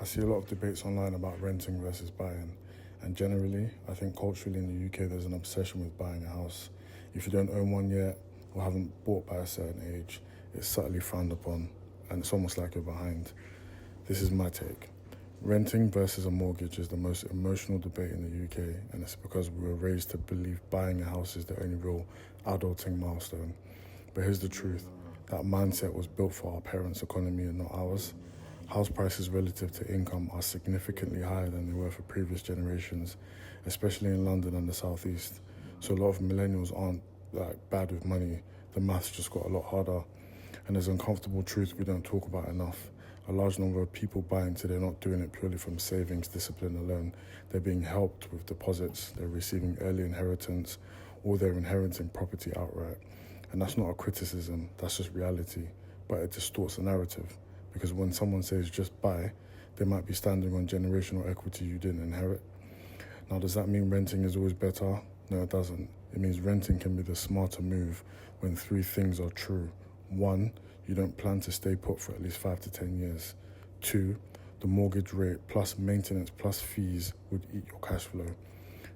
I see a lot of debates online about renting versus buying, and generally, I think culturally in the UK there's an obsession with buying a house. If you don't own one yet or haven't bought by a certain age, it's subtly frowned upon, and it's almost like you're behind. This is my take. Renting versus a mortgage is the most emotional debate in the UK, and it's because we were raised to believe buying a house is the only real adulting milestone. But here's the truth. That mindset was built for our parents' economy and not ours. House prices relative to income are significantly higher than they were for previous generations, especially in London and the southeast. So a lot of millennials aren't bad with money. The maths just got a lot harder. And there's uncomfortable truths we don't talk about enough. A large number of people buying today are not doing it purely from savings discipline alone. They're being helped with deposits, they're receiving early inheritance, or they're inheriting property outright. And that's not a criticism, that's just reality. But it distorts the narrative. Because when someone says just buy, they might be standing on generational equity you didn't inherit. Now, does that mean renting is always better? No, it doesn't. It means renting can be the smarter move when three things are true. One, you don't plan to stay put for at least 5 to 10 years. Two, the mortgage rate plus maintenance plus fees would eat your cash flow.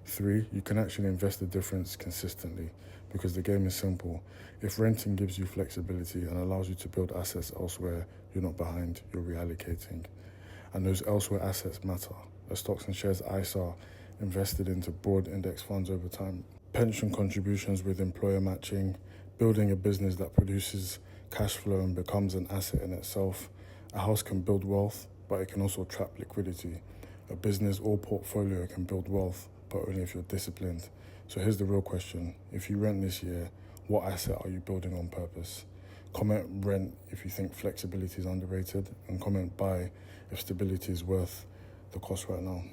Three, you can actually invest the difference consistently because the game is simple. If renting gives you flexibility and allows you to build assets elsewhere, you're not behind, you're reallocating. And those elsewhere assets matter. A stocks and shares ISA invested into broad index funds over time, pension contributions with employer matching, building a business that produces cash flow and becomes an asset in itself. A house can build wealth, but it can also trap liquidity. A business or portfolio can build wealth, but only if you're disciplined. So here's the real question. If you rent this year, what asset are you building on purpose? Comment rent if you think flexibility is underrated, and comment buy if stability is worth the cost right now.